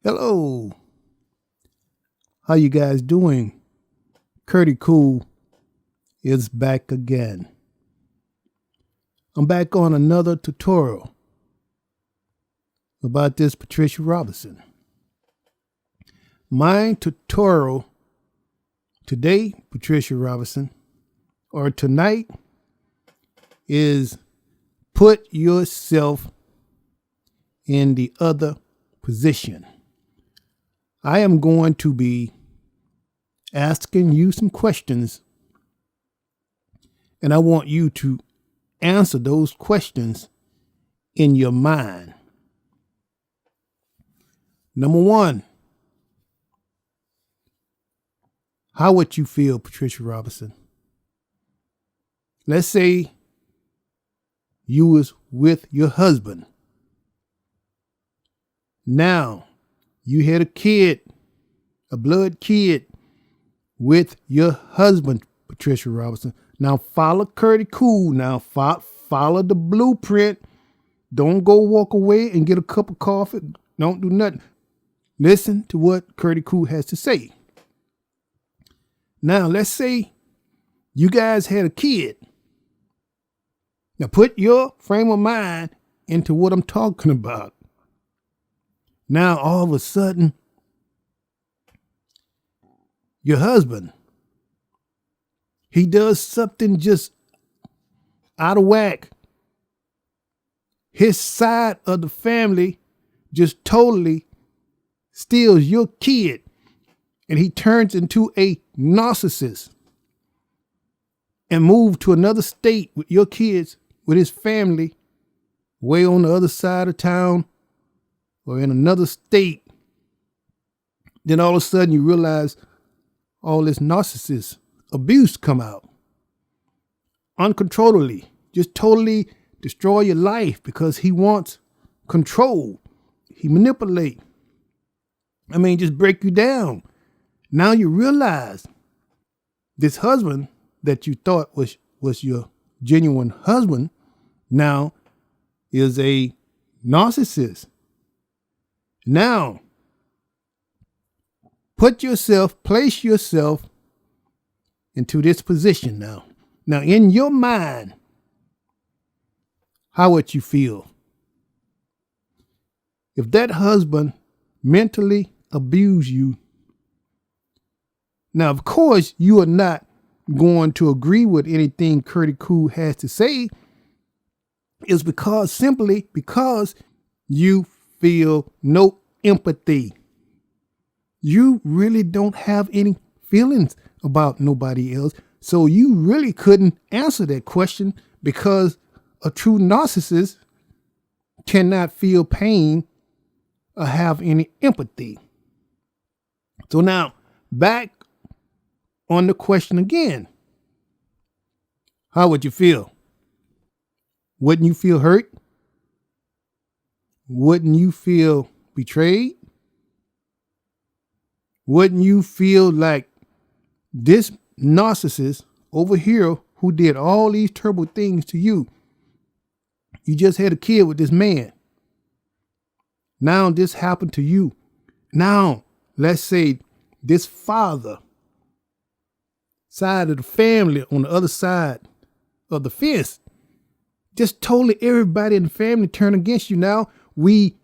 Hello. How you guys doing? Curtiee-cool is back again. I'm back on another tutorial about this Patricia Robinson. My tutorial today, Patricia Robinson, or tonight, is put yourself in the other position. I am going to be asking you some questions, and I want you to answer those questions in your mind. Number one, how would you feel, Patricia Robinson? Let's say you was with your husband. Now, you had a kid, a blood kid, with your husband, Patricia Robinson. Now follow Curtiee-cool. Now follow the blueprint. Don't go walk away and get a cup of coffee. Don't do nothing. Listen to what Curtiee-cool has to say. Now let's say you guys had a kid. Now put your frame of mind into what I'm talking about. Now, all of a sudden, your husband, he does something just out of whack. His side of the family just totally steals your kid, and he turns into a narcissist and moves to another state with your kids, with his family, way on the other side of town, or in another state. Then all of a sudden you realize all this narcissist abuse come out uncontrollably, just totally destroy your life because he wants control. He manipulate. Just break you down. Now you realize this husband that you thought was your genuine husband now is a narcissist. Now, place yourself into this position now. Now, in your mind, how would you feel if that husband mentally abused you? Now, of course, you are not going to agree with anything Curtiee-cool has to say. It's simply because you feel no empathy. You really don't have any feelings about nobody else. So you really couldn't answer that question, because a true narcissist cannot feel pain or have any empathy. So now, back on the question again. How would you feel? Wouldn't you feel hurt? Wouldn't you feel betrayed? Wouldn't you feel like this narcissist over here who did all these terrible things to you? You just had a kid with this man. Now this happened to you. Now, let's say this father side of the family on the other side of the fence, just totally everybody in the family turned against you. Now we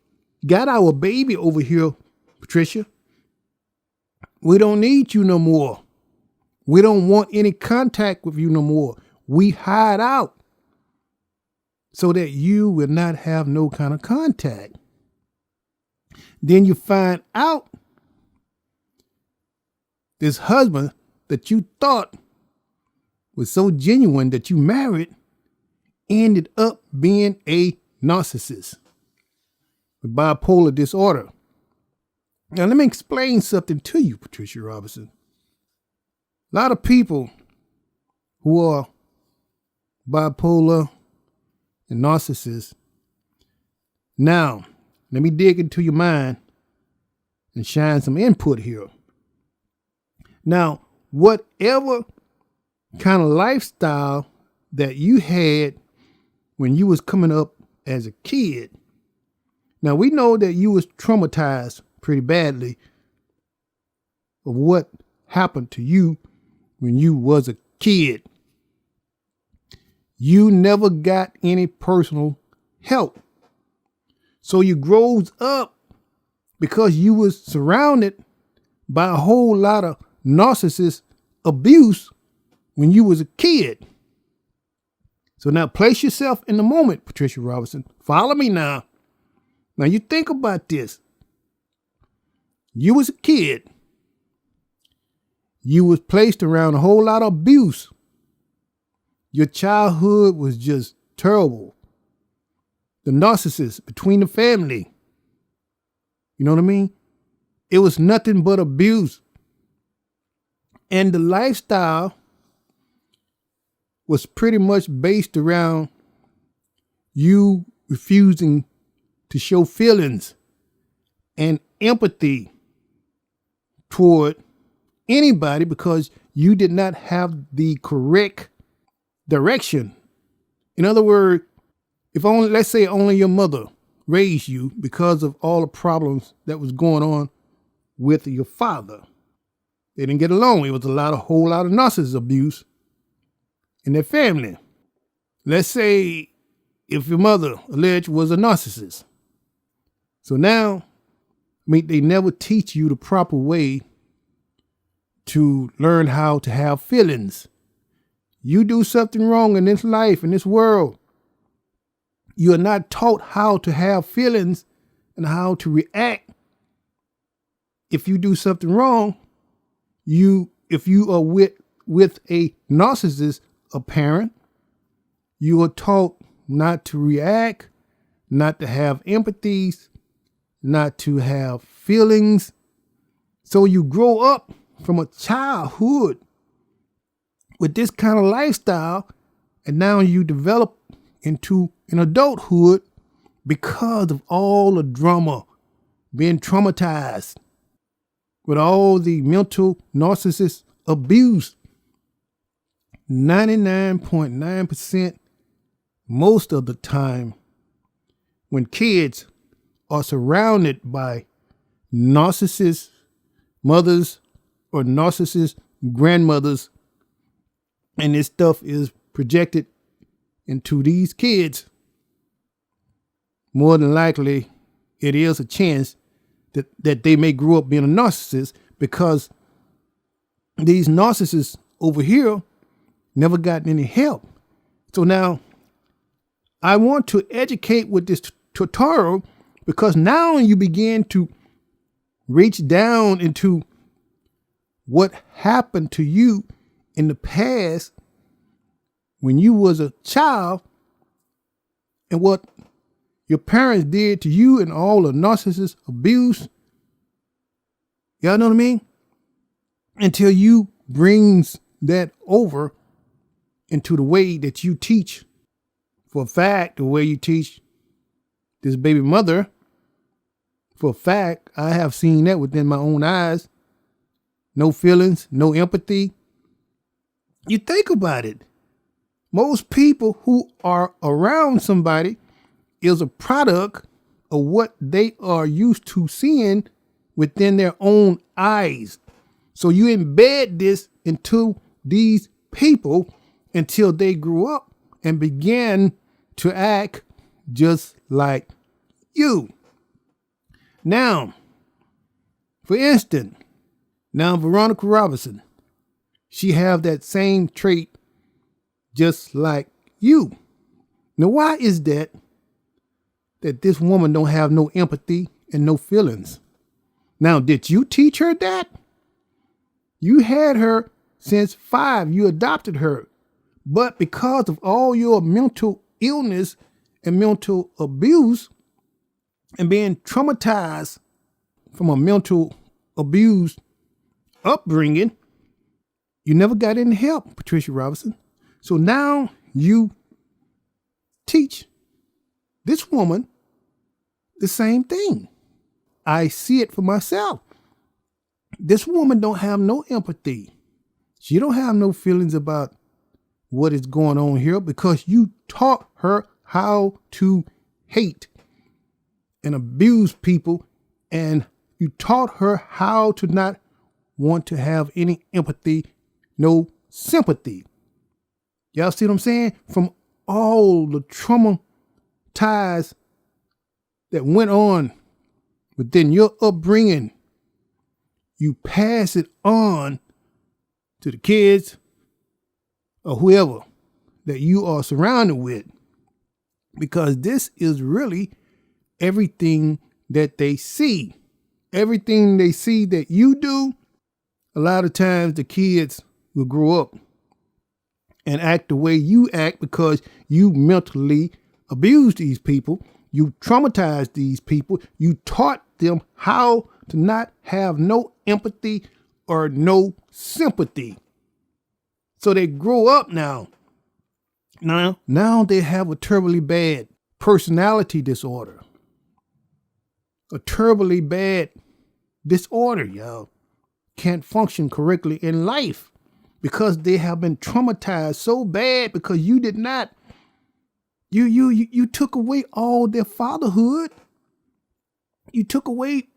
got our baby over here, Patricia. We don't need you no more. We don't want any contact with you no more. We hide out so that you will not have no kind of contact. Then you find out this husband that you thought was so genuine that you married ended up being a narcissist with bipolar disorder. Now, let me explain something to you, Patricia Robinson. A lot of people who are bipolar and narcissists. Now, let me dig into your mind and shine some input here. Now, whatever kind of lifestyle that you had when you was coming up as a kid, now we know that you was traumatized, pretty badly of what happened to you when you was a kid. You never got any personal help. So you grows up because you was surrounded by a whole lot of narcissist abuse when you was a kid. So now place yourself in the moment, Patricia Robinson. Follow me now. Now you think about this. You was a kid. You was placed around a whole lot of abuse. Your childhood was just terrible. The narcissist between the family. You know what I mean? It was nothing but abuse. And the lifestyle was pretty much based around you refusing to show feelings and empathy toward anybody because you did not have the correct direction. In other words, if only, let's say only your mother raised you because of all the problems that was going on with your father. They didn't get along. It was a whole lot of narcissist abuse in their family. Let's say if your mother alleged was a narcissist. So now, they never teach you the proper way to learn how to have feelings. You do something wrong in this life, in this world, you are not taught how to have feelings and how to react. If you do something wrong, if you are with a narcissist, a parent, you are taught not to react, not to have empathies, not to have feelings. So you grow up from a childhood with this kind of lifestyle, and now you develop into an adulthood because of all the drama, being traumatized with all the mental narcissist abuse. 99.9% most of the time when kids are surrounded by narcissist mothers or narcissist grandmothers, and this stuff is projected into these kids, more than likely it is a chance that they may grow up being a narcissist, because these narcissists over here never gotten any help. So now I want to educate with this tutorial, because now you begin to reach down into what happened to you in the past when you was a child, and what your parents did to you, and all the narcissist abuse. Y'all know what I mean? Until you brings that over into the way that you teach. For a fact, the way you teach this baby mother, for a fact, I have seen that within my own eyes. No feelings, no empathy. You think about it. Most people who are around somebody is a product of what they are used to seeing within their own eyes. So you embed this into these people until they grew up and began to act just like you. Now, for instance, Veronica Robinson, she have that same trait just like you. Now, why is that this woman don't have no empathy and no feelings? Now, did you teach her that? You had her since 5. You adopted her. But because of all your mental illness and mental abuse and being traumatized from a mental abuse upbringing, you never got any help, Patricia Robinson. So now you teach this woman the same thing. I see it for myself. This woman don't have no empathy. She don't have no feelings about what is going on here, because you taught her how to hate and abuse people and You taught her how to not want to have any empathy, no sympathy. Y'all see what I'm saying? From all the trauma ties that went on within your upbringing, you pass it on to the kids or whoever that you are surrounded with, because this is really everything that they see. Everything they see that you do, a lot of times the kids will grow up and act the way you act because you mentally abuse these people. You traumatized these people. You taught them how to not have no empathy or no sympathy. So they grow up now. Now they have a terribly bad personality disorder. A terribly bad disorder, y'all. Can't function correctly in life because they have been traumatized so bad because you did not. You took away all their fatherhood. You took away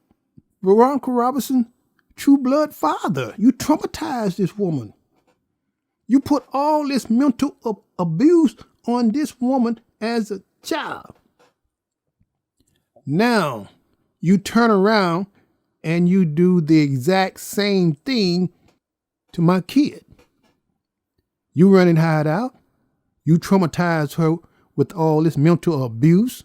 Veronica Robinson's true blood father. You traumatized this woman. You put all this mental abuse on this woman as a child. Now, you turn around and you do the exact same thing to my kid. You run and hide out. You traumatize her with all this mental abuse.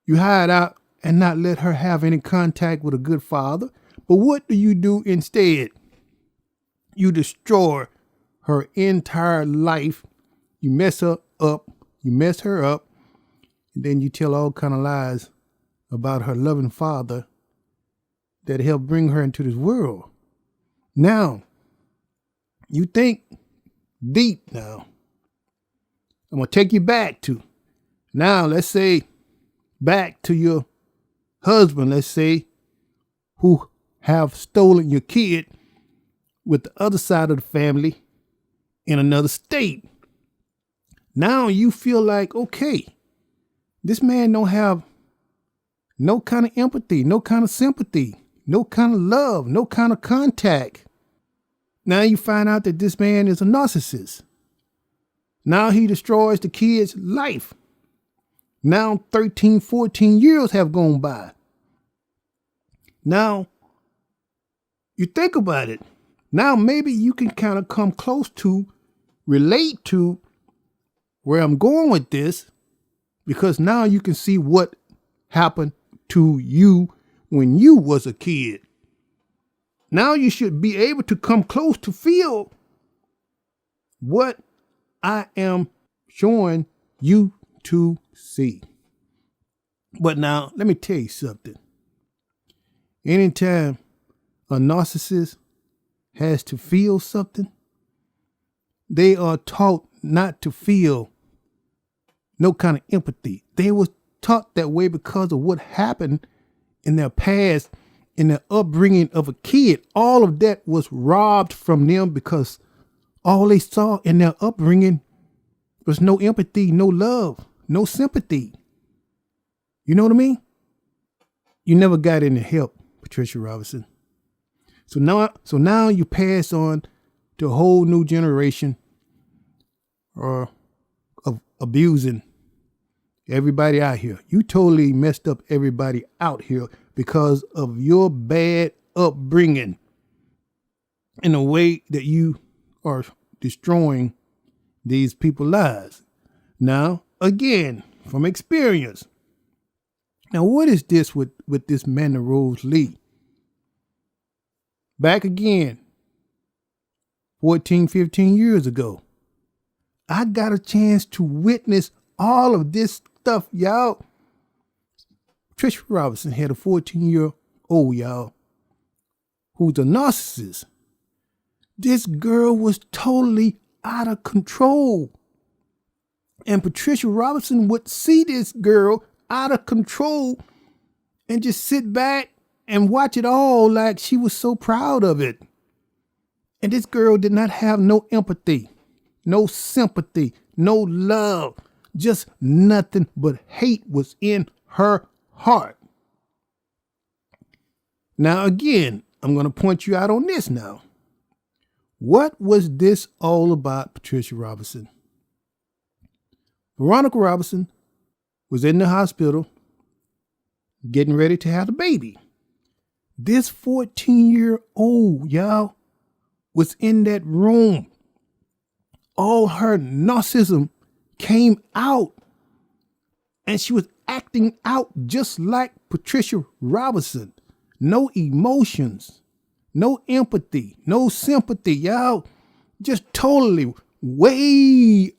You hide out and not let her have any contact with a good father. But what do you do instead? You destroy her entire life. You mess her up. And then you tell all kind of lies about her loving father that helped bring her into this world. Now, you think deep now. I'm going to take you back to, now let's say, back to your husband, let's say, who have stolen your kid with the other side of the family in another state. Now you feel like, okay, this man don't have no kind of empathy, no kind of sympathy, no kind of love, no kind of contact. Now you find out that this man is a narcissist. Now he destroys the kid's life. Now 13, 14 years have gone by. Now you think about it. Now maybe you can kind of come close to, relate to where I'm going with this, because now you can see what happened to you when you was a kid. Now you should be able to come close to feel what I am showing you to see. But now, let me tell you something. Anytime a narcissist has to feel something, they are taught not to feel no kind of empathy. They was taught that way because of what happened in their past, in their upbringing of a kid. All of that was robbed from them because all they saw in their upbringing was no empathy, no love, no sympathy. You know what I mean? You never got any help, Patricia Robinson. So now you pass on to a whole new generation of abusing everybody out here. You totally messed up everybody out here because of your bad upbringing in a way that you are destroying these people's lives. Now, again, from experience. Now, what is this with this Amanda Rose Lee? Back again, 14, 15 years ago, I got a chance to witness all of this stuff, y'all. Patricia Robinson had a 14-year-old, y'all, who's a narcissist. This girl was totally out of control. And Patricia Robinson would see this girl out of control and just sit back and watch it all like she was so proud of it. And this girl did not have no empathy, no sympathy, no love, just nothing but hate was in her heart. Now, again, I'm going to point you out on this now. What was this all about, Patricia Robinson? Veronica Robinson was in the hospital getting ready to have the baby. This 14-year-old, y'all, was in that room. All her narcissism came out, and she was acting out just like Patricia Robinson. No emotions, no empathy, no sympathy, y'all. Just totally way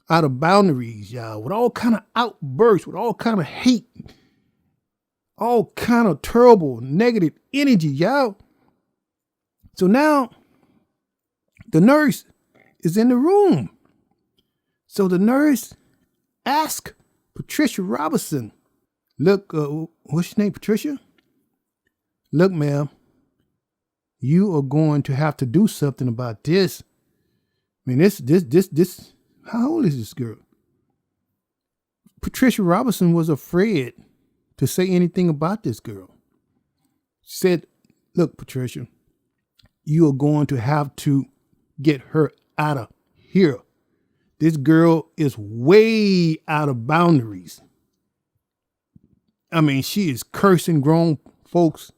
out of boundaries, y'all, with all kind of outbursts, with all kind of hate, all kind of terrible negative energy, y'all. So now the nurse is in the room. So the nurse asked Patricia Robinson, look, what's your name, Patricia? Look, ma'am, you are going to have to do something about this. I mean, this, how old is this girl? Patricia Robinson was afraid to say anything about this girl. She said, look, Patricia, you are going to have to get her out of here. This girl is way out of boundaries. I mean, she is cursing grown folks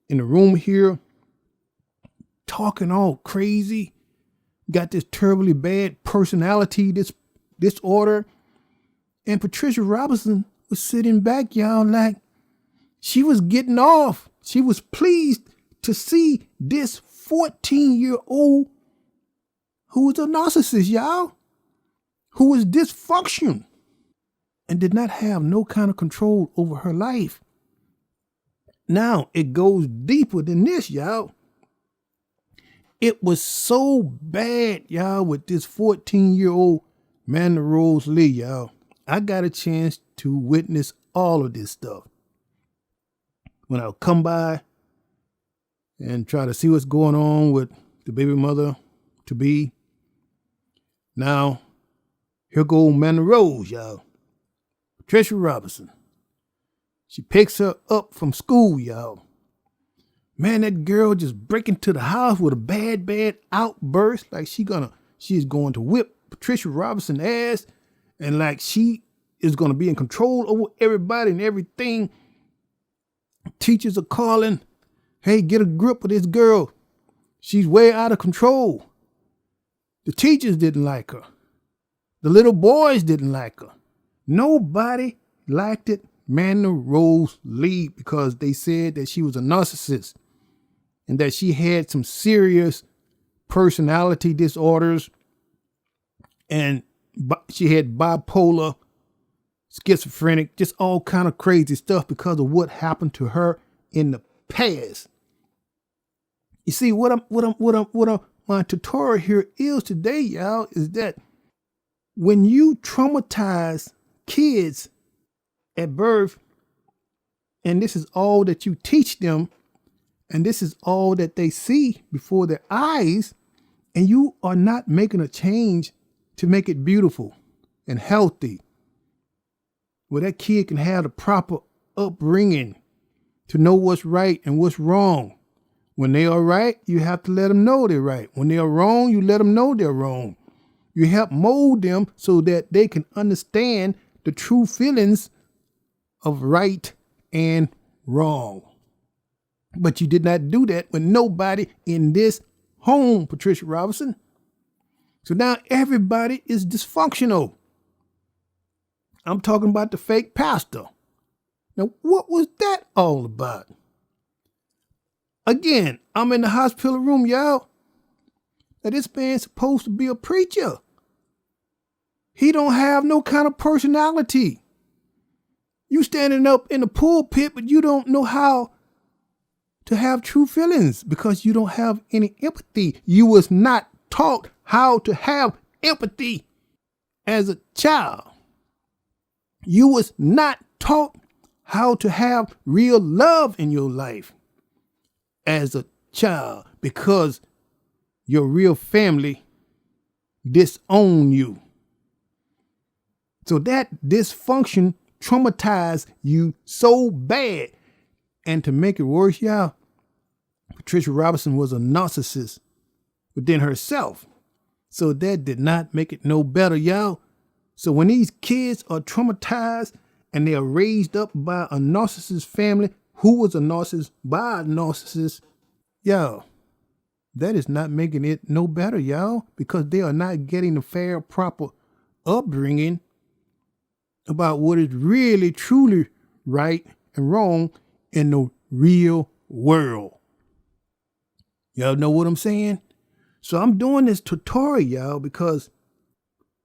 in the room here, talking all crazy, got this terribly bad personality disorder. And Patricia Robinson was sitting back, y'all, like she was getting off. She was pleased to see this 14-year-old who was a narcissist, y'all, who was dysfunctional and did not have no kind of control over her life. Now, it goes deeper than this, y'all. It was so bad, y'all, with this 14-year-old Amanda Rose Lee, y'all. I got a chance to witness all of this stuff. When I would come by and try to see what's going on with the baby mother to be. Now, here go Amanda Rose, y'all. Patricia Robinson. She picks her up from school, y'all. Man, that girl just break into the house with a bad outburst, like she's going to whip Patricia Robinson's ass, and like she is going to be in control over everybody and everything. Teachers are calling, hey, get a grip of this girl. She's way out of control. The teachers didn't like her. The little boys didn't like her. Nobody liked it. Amanda Rose Lee, because they said that she was a narcissist and that she had some serious personality disorders, and she had bipolar, schizophrenic, just all kind of crazy stuff because of what happened to her in the past. You see, my tutorial here is today, y'all, is that when you traumatize kids at birth, and this is all that you teach them, and this is all that they see before their eyes, and you are not making a change to make it beautiful and healthy, where that kid can have the proper upbringing to know what's right and what's wrong. When they are right, you have to let them know they're right. When they are wrong, you let them know they're wrong. You help mold them so that they can understand the true feelings of right and wrong. But you did not do that with nobody in this home, Patricia Robinson. So now everybody is dysfunctional. I'm talking about the fake pastor. Now, what was that all about? Again, I'm in the hospital room, y'all. Now, this man's supposed to be a preacher. He don't have no kind of personality. You standing up in the pulpit, but you don't know how to have true feelings because you don't have any empathy. You was not taught how to have empathy as a child. You was not taught how to have real love in your life as a child because your real family disowned you. So that dysfunction traumatized you so bad And to make it worse, y'all, Patricia Robinson was a narcissist within herself. So that did not make it no better, y'all. So when these kids are traumatized and they are raised up by a narcissist family who was a narcissist by a narcissist, y'all, that is not making it no better, y'all, because they are not getting the fair, proper upbringing about what is really, truly right and wrong in the real world. Y'all know what I'm saying? So I'm doing this tutorial, y'all, because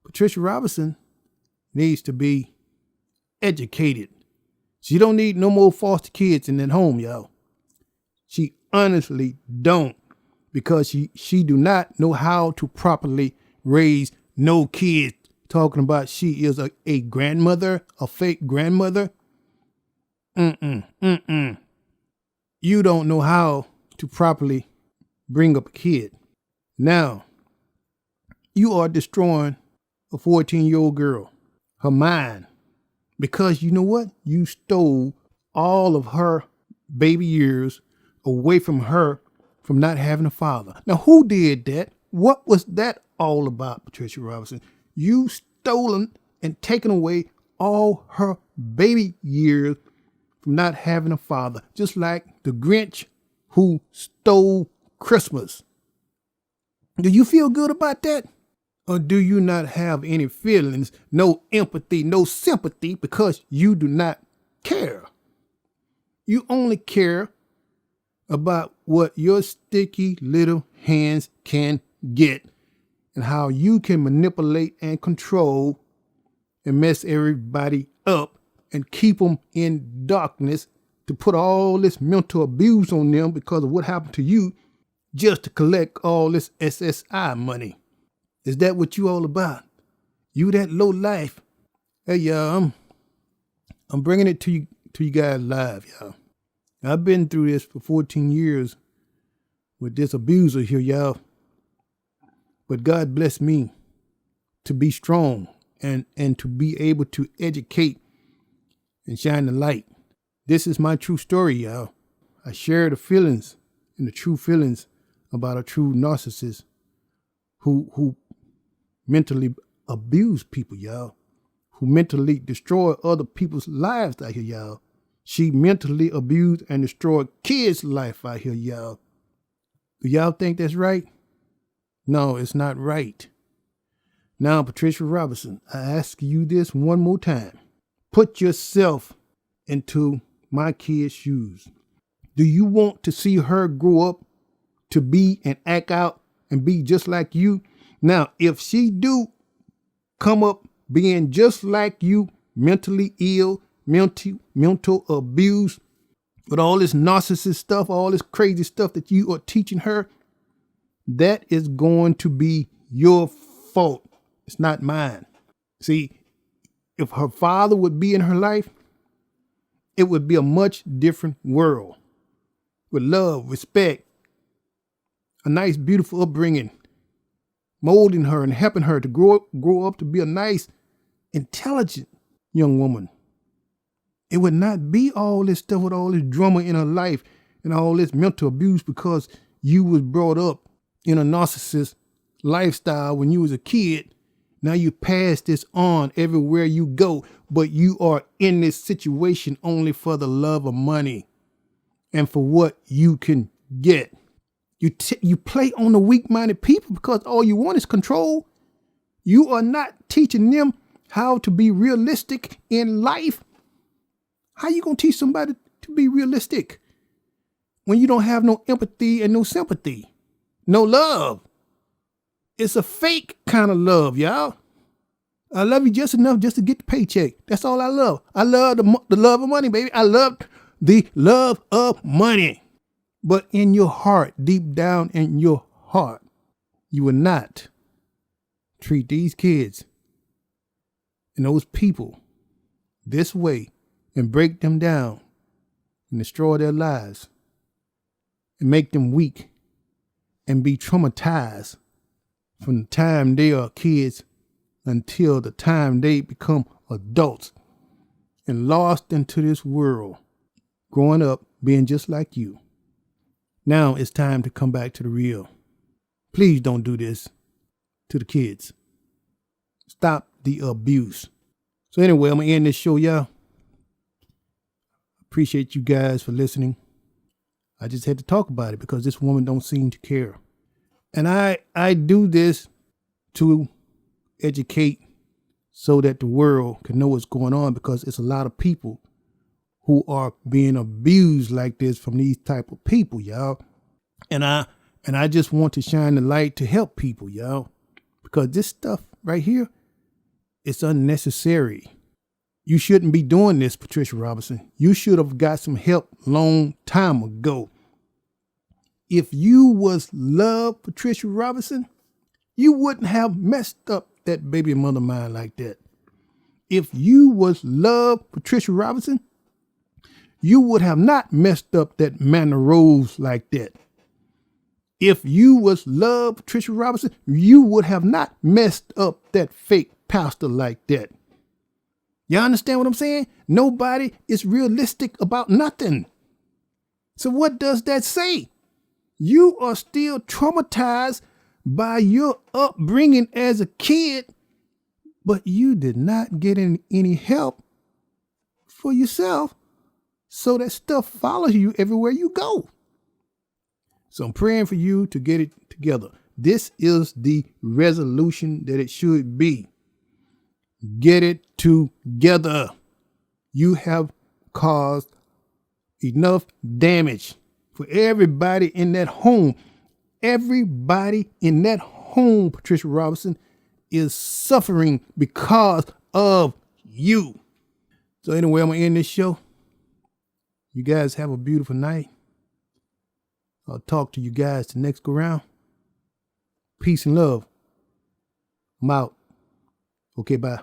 Patricia Robinson needs to be educated. She don't need no more foster kids in that home, y'all. She honestly don't, because she do not know how to properly raise no kids. Talking about she is a grandmother, a fake grandmother. You don't know how to properly bring up a kid. Now, you are destroying a 14-year-old girl, her mind, because you know what? You stole all of her baby years away from her from not having a father. Now, who did that? What was that all about, Patricia Robinson? You stolen and taken away all her baby years from not having a father, just like the Grinch who stole Christmas. Do you feel good about that? Or do you not have any feelings, no empathy, no sympathy, because you do not care? You only care about what your sticky little hands can get and how you can manipulate and control and mess everybody up and keep them in darkness to put all this mental abuse on them because of what happened to you, just to collect all this SSI money. Is that what you all about? You that low life? Hey, y'all, I'm bringing it to you guys live, y'all. I've been through this for 14 years with this abuser here, y'all. But God bless me to be strong and to be able to educate and shine the light. This is my true story, y'all. I share the feelings and the true feelings about a true narcissist who mentally abuse people, y'all. Who mentally destroy other people's lives out here, y'all. She mentally abused and destroyed kids' life out here, y'all. Do y'all think that's right? No, it's not right. Now, Patricia Robinson, I ask you this one more time. Put yourself into my kid's shoes. Do you want to see her grow up to be and act out and be just like you? Now, if she do come up being just like you, mentally ill, mental abuse, with all this narcissist stuff, all this crazy stuff that you are teaching her, that is going to be your fault. It's not mine. See, if her father would be in her life, it would be a much different world with love, respect, a nice, beautiful upbringing, molding her and helping her to grow up to be a nice, intelligent young woman. It would not be all this stuff with all this drama in her life and all this mental abuse because you was brought up in a narcissist lifestyle when you was a kid. Now you pass this on everywhere you go, but you are in this situation only for the love of money and for what you can get. You play on the weak-minded people because all you want is control. You are not teaching them how to be realistic in life. How you gonna teach somebody to be realistic when you don't have no empathy and no sympathy, no love? It's a fake kind of love, y'all. I love you just enough just to get the paycheck. That's all I love. I love the love of money, baby. I love the love of money. But in your heart, deep down in your heart, you will not treat these kids and those people this way and break them down and destroy their lives and make them weak and be traumatized from the time they are kids until the time they become adults and lost into this world growing up being just like you. Now it's time to come back to the real. Please don't do this to the kids. Stop the abuse. So anyway, I'm going to end this show, y'all. Appreciate you guys for listening. I just had to talk about it because this woman don't seem to care. And I do this to educate so that the world can know what's going on, because it's a lot of people who are being abused like this from these type of people, y'all. And I just want to shine the light to help people, y'all, because this stuff right here, it's unnecessary. You shouldn't be doing this, Patricia Robinson. You should have got some help long time ago. If you was love Patricia Robinson, you wouldn't have messed up that baby mother mind like that. If you was love Patricia Robinson, you would have not messed up that Manor Rose like that. If you was love Patricia Robinson, you would have not messed up that fake pastor like that. You understand what I'm saying? Nobody is realistic about nothing. So what does that say? You are still traumatized by your upbringing as a kid, but you did not get any help for yourself. So that stuff follows you everywhere you go. So I'm praying for you to get it together. This is the resolution that it should be. Get it together. You have caused enough damage for everybody in that home. Everybody in that home, Patricia Robinson, is suffering because of you. So anyway, I'm going to end this show. You guys have a beautiful night. I'll talk to you guys the next go round. Peace and love. I'm out. Okay, bye.